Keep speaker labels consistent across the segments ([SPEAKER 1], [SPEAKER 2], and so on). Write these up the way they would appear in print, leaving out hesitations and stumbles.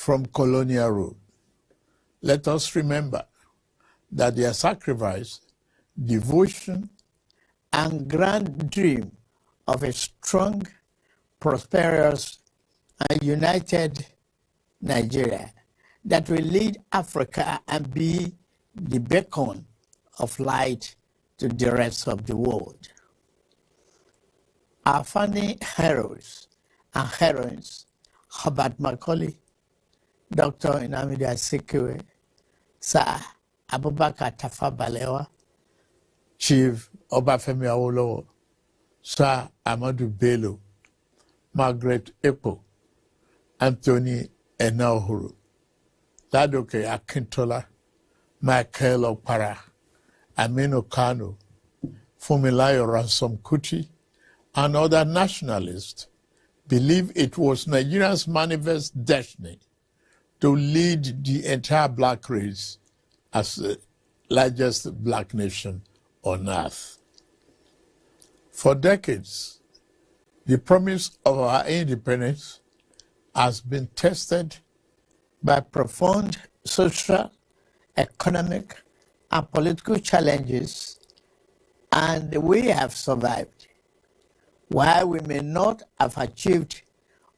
[SPEAKER 1] from colonial rule. Let us remember that their sacrifice, devotion, and grand dream of a strong, prosperous, and united Nigeria that will lead Africa and be the beacon of light to the rest of the world. Our founding heroes and heroines, Herbert Macaulay, Dr. Nnamdi Azikiwe, Sir Abubakar Tafawa Balewa, Chief Obafemi Awolowo, Sir Ahmadu Bello, Margaret Ekpo, Anthony Enahoro, Ladoke Akintola, Michael Okpara, Aminu Kano, Funmilayo Ransome Kuti, and other nationalists believe it was Nigeria's manifest destiny to lead the entire black race as the largest black nation on earth. For decades, the promise of our independence has been tested by profound social, economic, and political challenges, and we have survived. While we may not have achieved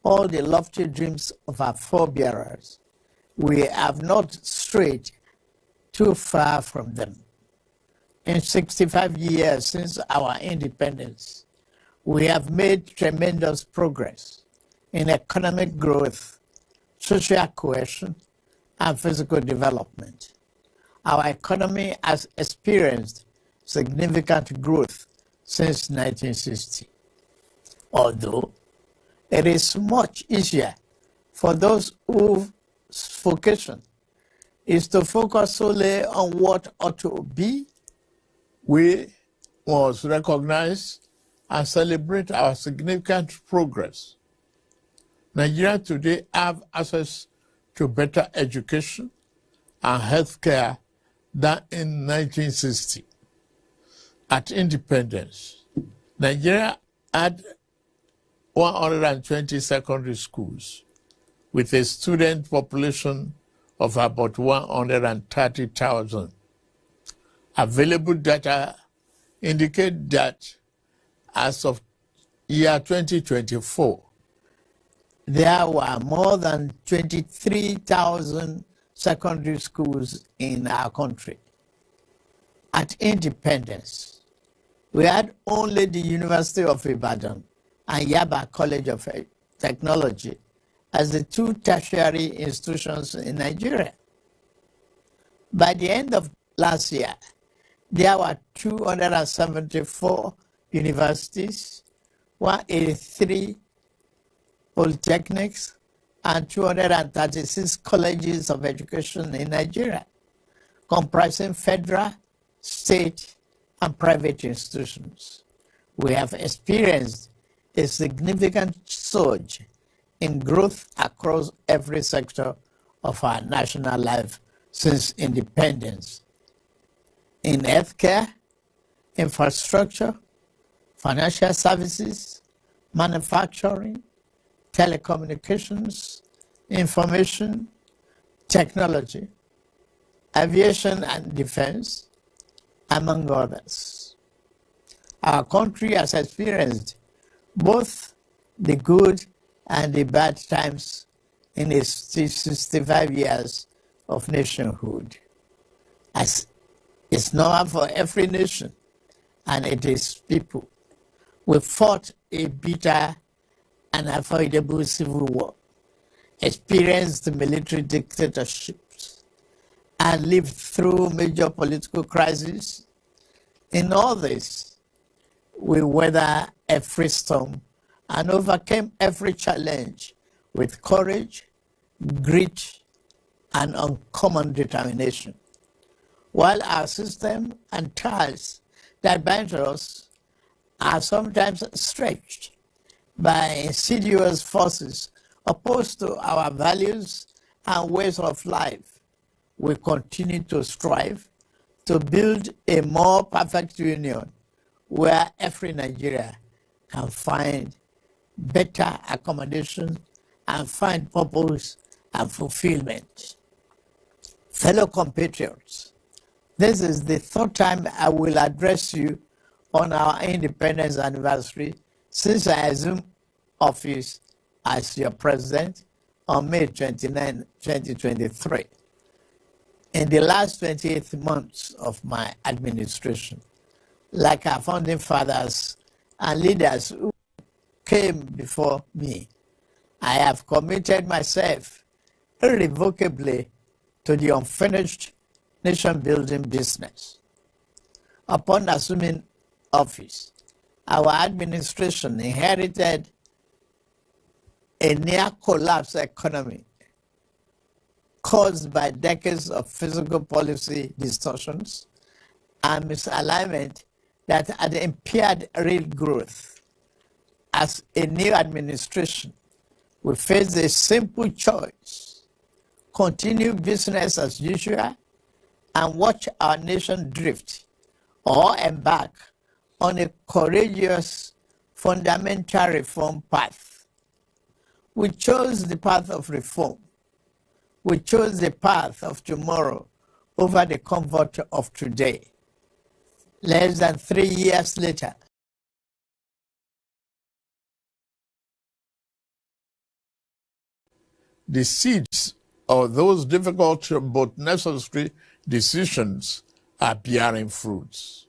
[SPEAKER 1] all the lofty dreams of our forebearers, we have not strayed too far from them. In 65 years since our independence, we have made tremendous progress in economic growth, social cohesion, and physical development. Our economy has experienced significant growth since 1960. Although it is much easier for those whose vocation is to focus solely on what ought to be, we must recognize and celebrate our significant progress. Nigeria today have access to better education and healthcare than in 1960. At independence, Nigeria had 120 secondary schools with a student population of about 130,000. Available data indicate that as of year 2024, there were more than 23,000 secondary schools in our country. At independence, we had only the University of Ibadan and Yaba College of Technology as the two tertiary institutions in Nigeria. By the end of last year, there were 274 universities, 183 polytechnics, and 236 colleges of education in Nigeria, comprising federal, state, and private institutions. We have experienced a significant surge in growth across every sector of our national life since independence. In healthcare, infrastructure, financial services, manufacturing, telecommunications, information, technology, aviation and defense, among others. Our country has experienced both the good and the bad times in its 65 years of nationhood. As it's normal for every nation and its people, we fought a bitter and unavoidable civil war, experienced military dictatorships, and lived through major political crises. In all this, we weathered every storm and overcame every challenge with courage, grit, and uncommon determination. While our system and ties that bind us are sometimes stretched by insidious forces opposed to our values and ways of life, we continue to strive to build a more perfect union where every Nigeria can find better accommodation and find purpose and fulfillment. Fellow compatriots, this is the third time I will address you on our independence anniversary since I assumed office as your president on May 29, 2023. In the last 28 months of my administration, like our founding fathers and leaders who came before me, I have committed myself irrevocably to the unfinished nation-building business. Upon assuming office, our administration inherited a near-collapse economy caused by decades of fiscal policy distortions and misalignment that had impaired real growth. As a new administration, we face a simple choice: continue business as usual and watch our nation drift, or embark on a courageous fundamental reform path. We chose the path of reform. We chose the path of tomorrow over the comfort of today. Less than 3 years later, the seeds of those difficult but necessary decisions are bearing fruits.